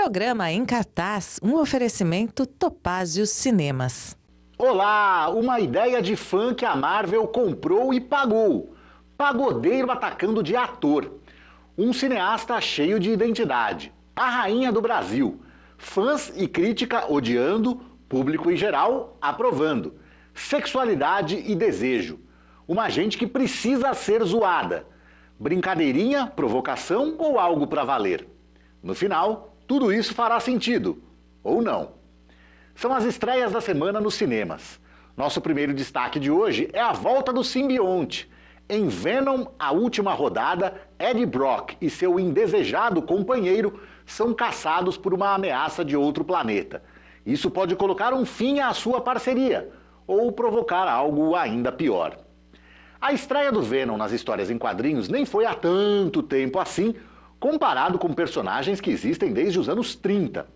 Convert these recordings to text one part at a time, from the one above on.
Programa Em Cartaz, um oferecimento Topázio Cinemas. Olá, uma ideia de fã que a Marvel comprou e pagou. Pagodeiro atacando de ator. Um cineasta cheio de identidade. A rainha do Brasil. Fãs e crítica odiando, público em geral aprovando. Sexualidade e desejo. Uma gente que precisa ser zoada. Brincadeirinha, provocação ou algo pra valer? No final, tudo isso fará sentido. Ou não. São as estreias da semana nos cinemas. Nosso primeiro destaque de hoje é a volta do simbionte. Em Venom, a última rodada, Eddie Brock e seu indesejado companheiro são caçados por uma ameaça de outro planeta. Isso pode colocar um fim à sua parceria, ou provocar algo ainda pior. A estreia do Venom nas histórias em quadrinhos nem foi há tanto tempo assim, comparado com personagens que existem desde os anos 30.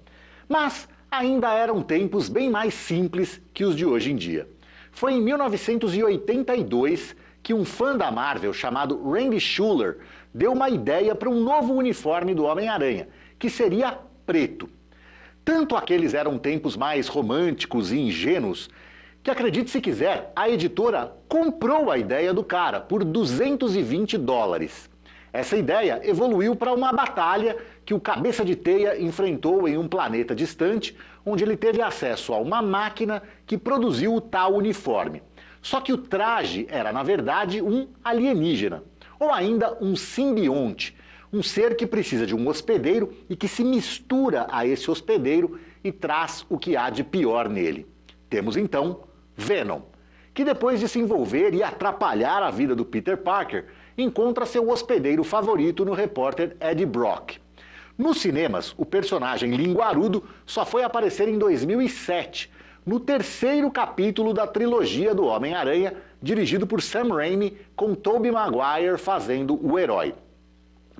Mas ainda eram tempos bem mais simples que os de hoje em dia. Foi em 1982 que um fã da Marvel chamado Randy Schuller deu uma ideia para um novo uniforme do Homem-Aranha, que seria preto. Tanto aqueles eram tempos mais românticos e ingênuos, que acredite se quiser, a editora comprou a ideia do cara por $220. Essa ideia evoluiu para uma batalha que o Cabeça de Teia enfrentou em um planeta distante, onde ele teve acesso a uma máquina que produziu o tal uniforme. Só que o traje era, na verdade, um alienígena, ou ainda um simbionte, um ser que precisa de um hospedeiro e que se mistura a esse hospedeiro e traz o que há de pior nele. Temos então Venom, que depois de se envolver e atrapalhar a vida do Peter Parker, encontra seu hospedeiro favorito no repórter Eddie Brock. Nos cinemas, o personagem linguarudo só foi aparecer em 2007, no terceiro capítulo da trilogia do Homem-Aranha, dirigido por Sam Raimi, com Tobey Maguire fazendo o herói.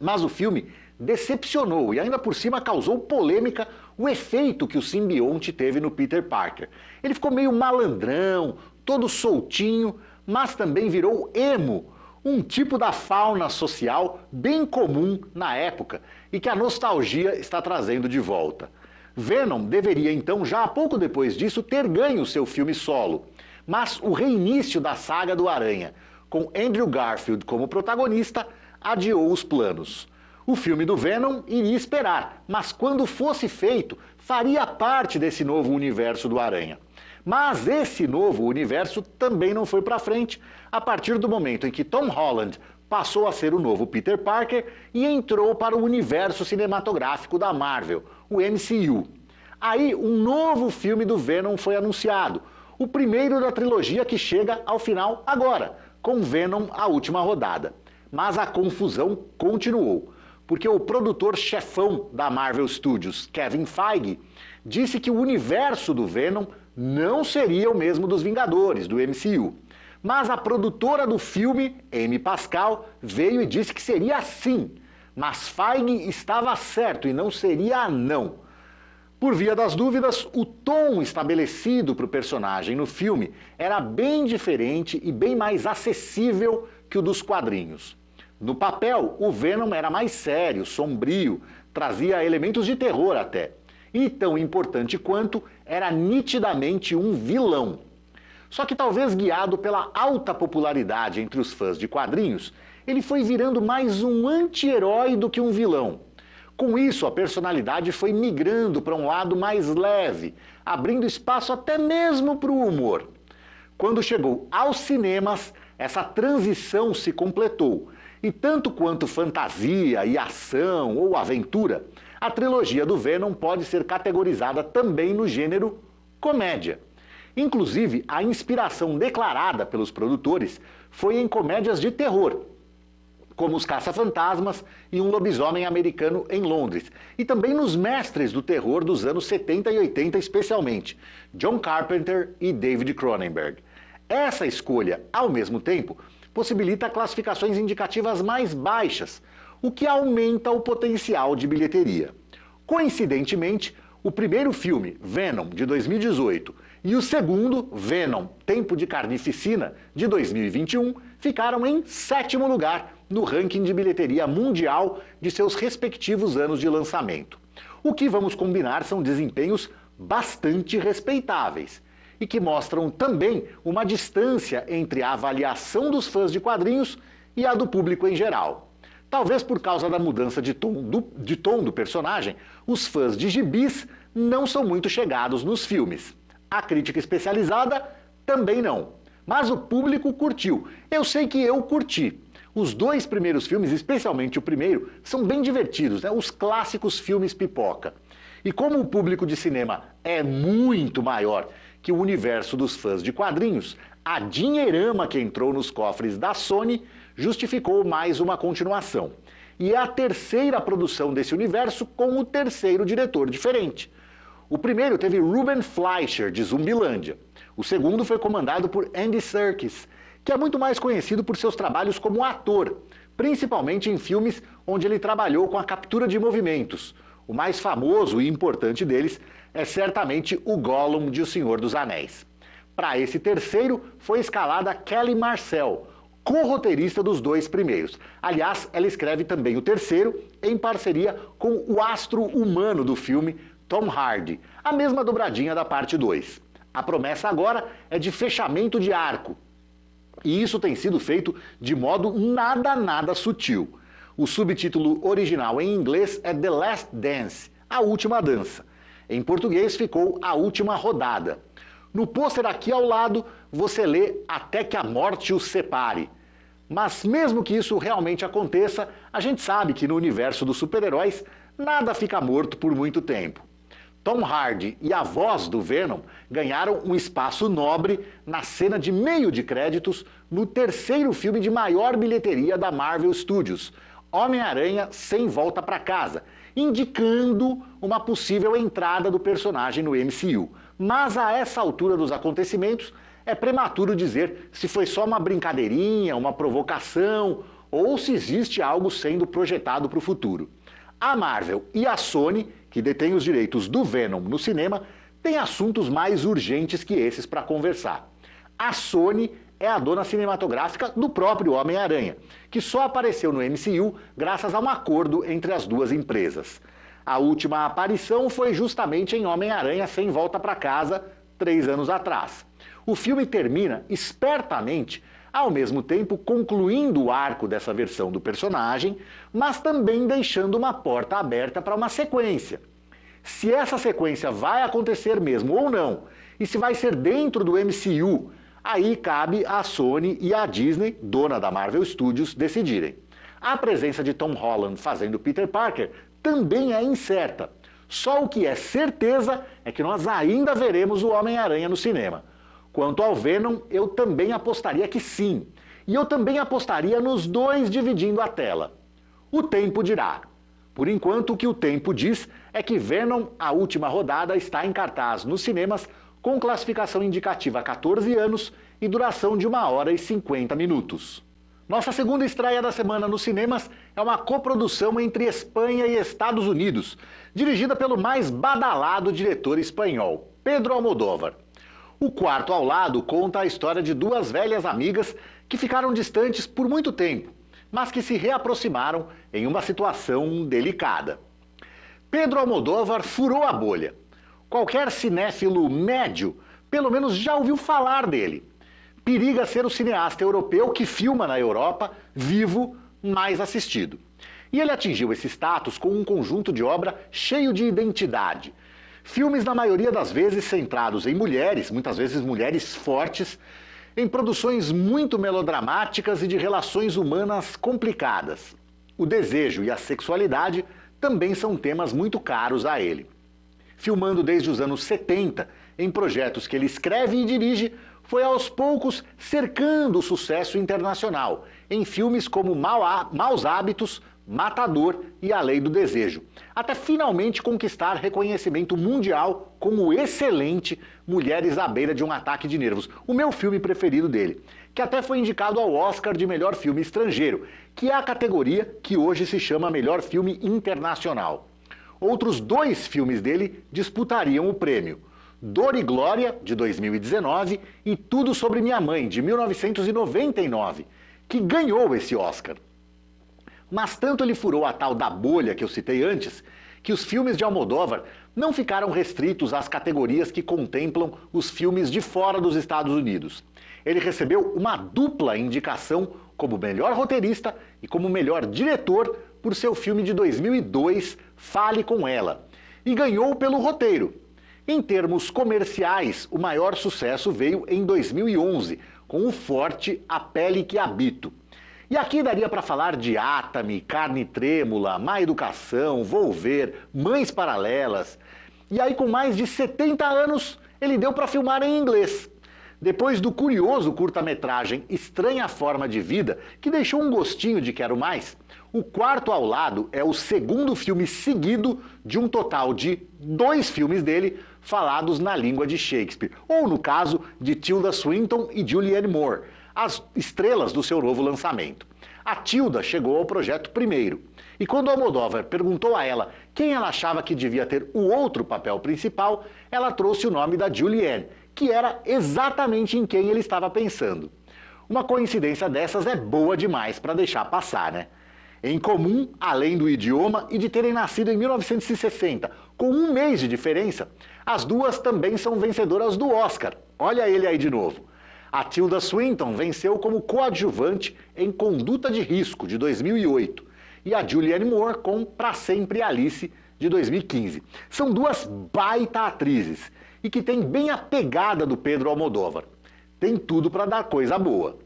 Mas o filme decepcionou e ainda por cima causou polêmica o efeito que o simbionte teve no Peter Parker. Ele ficou meio malandrão, todo soltinho, mas também virou emo, um tipo da fauna social bem comum na época e que a nostalgia está trazendo de volta. Venom deveria então, já há pouco depois disso, ter ganho seu filme solo, mas o reinício da saga do Aranha, com Andrew Garfield como protagonista, adiou os planos. O filme do Venom iria esperar, mas quando fosse feito, faria parte desse novo universo do Aranha. Mas esse novo universo também não foi para frente, a partir do momento em que Tom Holland passou a ser o novo Peter Parker e entrou para o universo cinematográfico da Marvel, o MCU. Aí um novo filme do Venom foi anunciado, o primeiro da trilogia que chega ao final agora, com Venom a última rodada. Mas a confusão continuou, porque o produtor-chefão da Marvel Studios, Kevin Feige, disse que o universo do Venom não seria o mesmo dos Vingadores, do MCU. Mas a produtora do filme, Amy Pascal, veio e disse que seria assim. Mas Feige estava certo e não seria não. Por via das dúvidas, o tom estabelecido para o personagem no filme era bem diferente e bem mais acessível que o dos quadrinhos. No papel, o Venom era mais sério, sombrio, trazia elementos de terror até. E tão importante quanto, era nitidamente um vilão. Só que talvez guiado pela alta popularidade entre os fãs de quadrinhos, ele foi virando mais um anti-herói do que um vilão. Com isso, a personalidade foi migrando para um lado mais leve, abrindo espaço até mesmo para o humor. Quando chegou aos cinemas, essa transição se completou. E tanto quanto fantasia e ação ou aventura, a trilogia do Venom pode ser categorizada também no gênero comédia. Inclusive, a inspiração declarada pelos produtores foi em comédias de terror, como Os Caça-Fantasmas e Um Lobisomem Americano em Londres, e também nos mestres do terror dos anos 70 e 80 especialmente, John Carpenter e David Cronenberg. Essa escolha, ao mesmo tempo, possibilita classificações indicativas mais baixas, o que aumenta o potencial de bilheteria. Coincidentemente, o primeiro filme, Venom, de 2018, e o segundo, Venom, Tempo de Carnificina, de 2021, ficaram em 7º lugar no ranking de bilheteria mundial de seus respectivos anos de lançamento. O que vamos combinar são desempenhos bastante respeitáveis e que mostram também uma distância entre a avaliação dos fãs de quadrinhos e a do público em geral. Talvez por causa da mudança de tom do personagem, os fãs de gibis não são muito chegados nos filmes. A crítica especializada também não. Mas o público curtiu. Eu sei que eu curti. Os dois primeiros filmes, especialmente o primeiro, são bem divertidos, né? Os clássicos filmes pipoca. E como o público de cinema é muito maior que o universo dos fãs de quadrinhos, a dinheirama que entrou nos cofres da Sony justificou mais uma continuação. E é a terceira produção desse universo com o terceiro diretor diferente. O primeiro teve Ruben Fleischer, de Zumbilândia. O segundo foi comandado por Andy Serkis, que é muito mais conhecido por seus trabalhos como ator, principalmente em filmes onde ele trabalhou com a captura de movimentos. O mais famoso e importante deles é certamente o Gollum de O Senhor dos Anéis. Para esse terceiro foi escalada Kelly Marcel, co-roteirista dos dois primeiros. Aliás, ela escreve também o terceiro em parceria com o astro humano do filme, Tom Hardy, a mesma dobradinha da parte 2. A promessa agora é de fechamento de arco. E isso tem sido feito de modo nada sutil. O subtítulo original em inglês é The Last Dance, a última dança. Em português ficou A Última Rodada. No pôster aqui ao lado, você lê Até que a Morte os Separe. Mas mesmo que isso realmente aconteça, a gente sabe que no universo dos super-heróis, nada fica morto por muito tempo. Tom Hardy e a voz do Venom ganharam um espaço nobre na cena de meio de créditos no terceiro filme de maior bilheteria da Marvel Studios, Homem-Aranha Sem Volta para Casa, indicando uma possível entrada do personagem no MCU. Mas a essa altura dos acontecimentos, é prematuro dizer se foi só uma brincadeirinha, uma provocação, ou se existe algo sendo projetado para o futuro. A Marvel e a Sony, que detém os direitos do Venom no cinema, têm assuntos mais urgentes que esses para conversar. A Sony é a dona cinematográfica do próprio Homem-Aranha, que só apareceu no MCU graças a um acordo entre as duas empresas. A última aparição foi justamente em Homem-Aranha Sem Volta para Casa, 3 anos atrás. O filme termina espertamente, ao mesmo tempo concluindo o arco dessa versão do personagem, mas também deixando uma porta aberta para uma sequência. Se essa sequência vai acontecer mesmo ou não, e se vai ser dentro do MCU, aí cabe à Sony e à Disney, dona da Marvel Studios, decidirem. A presença de Tom Holland fazendo Peter Parker também é incerta. Só o que é certeza é que nós ainda veremos o Homem-Aranha no cinema. Quanto ao Venom, eu também apostaria que sim. E eu também apostaria nos dois dividindo a tela. O tempo dirá. Por enquanto, o que o tempo diz é que Venom, a última rodada, está em cartaz nos cinemas com classificação indicativa 14 anos e duração de 1 hora e 50 minutos. Nossa segunda estreia da semana nos cinemas é uma coprodução entre Espanha e Estados Unidos, dirigida pelo mais badalado diretor espanhol, Pedro Almodóvar. O Quarto ao Lado conta a história de duas velhas amigas que ficaram distantes por muito tempo, mas que se reaproximaram em uma situação delicada. Pedro Almodóvar furou a bolha. Qualquer cinéfilo médio, pelo menos já ouviu falar dele. Periga ser o cineasta europeu que filma na Europa, vivo, mais assistido. E ele atingiu esse status com um conjunto de obra cheio de identidade. Filmes, na maioria das vezes, centrados em mulheres, muitas vezes mulheres fortes, em produções muito melodramáticas e de relações humanas complicadas. O desejo e a sexualidade também são temas muito caros a ele. Filmando desde os anos 70, em projetos que ele escreve e dirige, foi aos poucos cercando o sucesso internacional, em filmes como Maus Hábitos, Matador e A Lei do Desejo, até finalmente conquistar reconhecimento mundial como excelente Mulheres à Beira de um Ataque de Nervos, o meu filme preferido dele, que até foi indicado ao Oscar de Melhor Filme Estrangeiro, que é a categoria que hoje se chama Melhor Filme Internacional. Outros 2 filmes dele disputariam o prêmio: Dor e Glória, de 2019, e Tudo Sobre Minha Mãe, de 1999, que ganhou esse Oscar. Mas tanto ele furou a tal da bolha que eu citei antes, que os filmes de Almodóvar não ficaram restritos às categorias que contemplam os filmes de fora dos Estados Unidos. Ele recebeu uma dupla indicação como melhor roteirista e como melhor diretor por seu filme de 2002, Fale com Ela, e ganhou pelo roteiro. Em termos comerciais, o maior sucesso veio em 2011, com o forte A Pele que Habito. E aqui daria para falar de Atami, Carne Trêmula, Má Educação, Volver, Mães Paralelas. E aí, com mais de 70 anos, ele deu para filmar em inglês. Depois do curioso curta-metragem Estranha Forma de Vida, que deixou um gostinho de quero mais, O Quarto ao Lado é o segundo filme seguido de um total de 2 filmes dele falados na língua de Shakespeare, ou no caso de Tilda Swinton e Julianne Moore, as estrelas do seu novo lançamento. A Tilda chegou ao projeto primeiro, e quando Almodóvar perguntou a ela quem ela achava que devia ter o outro papel principal, ela trouxe o nome da Julianne, que era exatamente em quem ele estava pensando. Uma coincidência dessas é boa demais para deixar passar, né? Em comum, além do idioma e de terem nascido em 1960, com um mês de diferença, as duas também são vencedoras do Oscar. Olha ele aí de novo. A Tilda Swinton venceu como coadjuvante em Conduta de Risco, de 2008, e a Julianne Moore com Pra Sempre Alice, de 2015. São duas baita atrizes e que têm bem a pegada do Pedro Almodóvar. Tem tudo para dar coisa boa.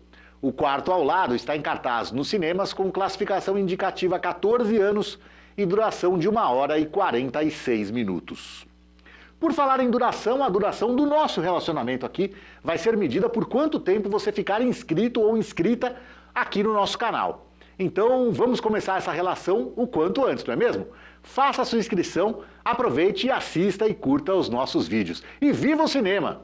O Quarto ao Lado está em cartaz nos cinemas com classificação indicativa 14 anos e duração de 1 hora e 46 minutos. Por falar em duração, a duração do nosso relacionamento aqui vai ser medida por quanto tempo você ficar inscrito ou inscrita aqui no nosso canal. Então vamos começar essa relação o quanto antes, não é mesmo? Faça a sua inscrição, aproveite e assista e curta os nossos vídeos. E viva o cinema!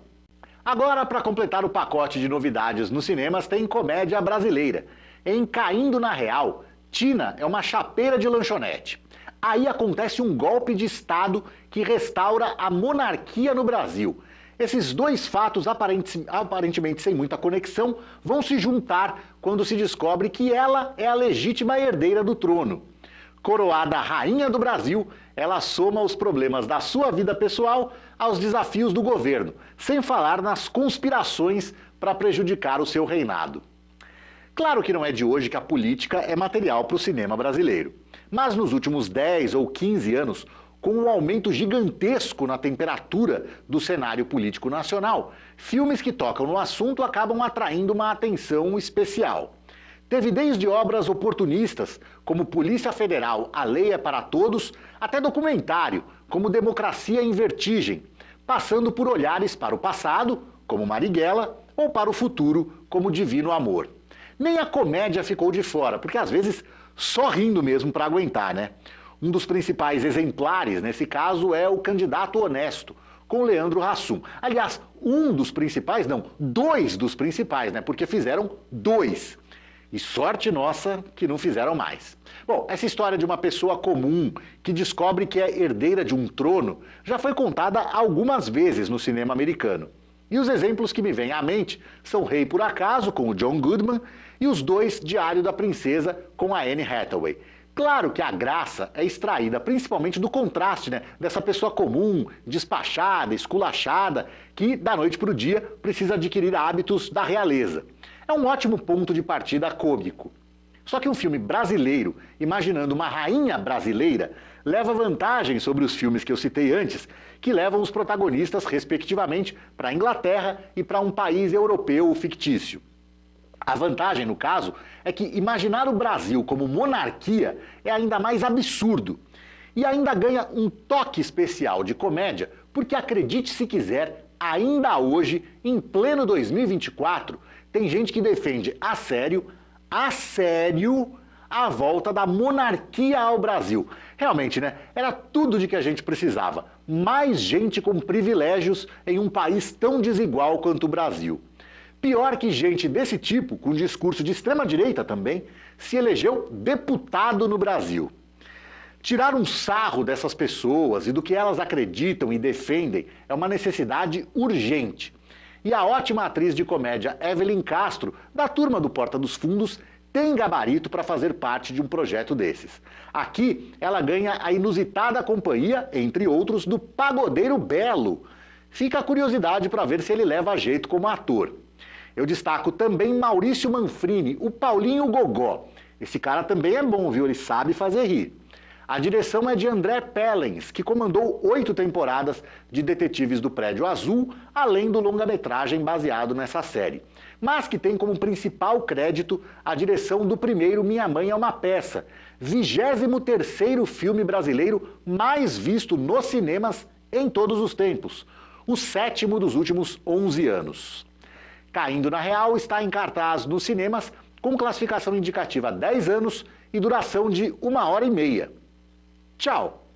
Agora, para completar o pacote de novidades nos cinemas, tem comédia brasileira. Em Caindo na Real, Tina é uma chapeira de lanchonete. Aí acontece um golpe de Estado que restaura a monarquia no Brasil. Esses dois fatos, aparentemente sem muita conexão, vão se juntar quando se descobre que ela é a legítima herdeira do trono. Coroada rainha do Brasil, ela soma os problemas da sua vida pessoal aos desafios do governo, sem falar nas conspirações para prejudicar o seu reinado. Claro que não é de hoje que a política é material para o cinema brasileiro, mas nos últimos 10 ou 15 anos, com um aumento gigantesco na temperatura do cenário político nacional, filmes que tocam no assunto acabam atraindo uma atenção especial. Teve desde obras oportunistas, como Polícia Federal, A Lei é para Todos, até documentário, como Democracia em Vertigem, passando por olhares para o passado, como Marighella, ou para o futuro, como Divino Amor. Nem a comédia ficou de fora, porque às vezes só rindo mesmo para aguentar, né? Um dos principais exemplares nesse caso é O Candidato Honesto, com Leandro Hassum. Aliás, um dos principais, não, 2 dos principais, né? Porque fizeram 2. E sorte nossa que não fizeram mais. Bom, essa história de uma pessoa comum que descobre que é herdeira de um trono já foi contada algumas vezes no cinema americano. E os exemplos que me vêm à mente são Rei por Acaso, com o John Goodman, e os 2 Diário da Princesa, com a Anne Hathaway. Claro que a graça é extraída principalmente do contraste, né, dessa pessoa comum, despachada, esculachada, que da noite para o dia precisa adquirir hábitos da realeza. É um ótimo ponto de partida cômico. Só que um filme brasileiro, imaginando uma rainha brasileira, leva vantagem sobre os filmes que eu citei antes, que levam os protagonistas, respectivamente, para a Inglaterra e para um país europeu fictício. A vantagem, no caso, é que imaginar o Brasil como monarquia é ainda mais absurdo. E ainda ganha um toque especial de comédia, porque acredite se quiser, ainda hoje, em pleno 2024, tem gente que defende a sério, a volta da monarquia ao Brasil. Realmente, né? Era tudo de que a gente precisava. Mais gente com privilégios em um país tão desigual quanto o Brasil. Pior que gente desse tipo, com discurso de extrema-direita também, se elegeu deputado no Brasil. Tirar um sarro dessas pessoas e do que elas acreditam e defendem é uma necessidade urgente. E a ótima atriz de comédia Evelyn Castro, da turma do Porta dos Fundos, tem gabarito para fazer parte de um projeto desses. Aqui, ela ganha a inusitada companhia, entre outros, do Pagodeiro Belo. Fica a curiosidade para ver se ele leva jeito como ator. Eu destaco também Maurício Manfrini, o Paulinho Gogó. Esse cara também é bom, viu? Ele sabe fazer rir. A direção é de André Pellens, que comandou 8 temporadas de Detetives do Prédio azul, além do longa-metragem baseado nessa série. Mas que tem como principal crédito a direção do primeiro Minha Mãe é uma Peça, 23º filme brasileiro mais visto nos cinemas em todos os tempos, o 7º dos últimos 11 anos. Caindo na Real está em cartaz nos cinemas com classificação indicativa 10 anos e duração de 1h30. Tchau!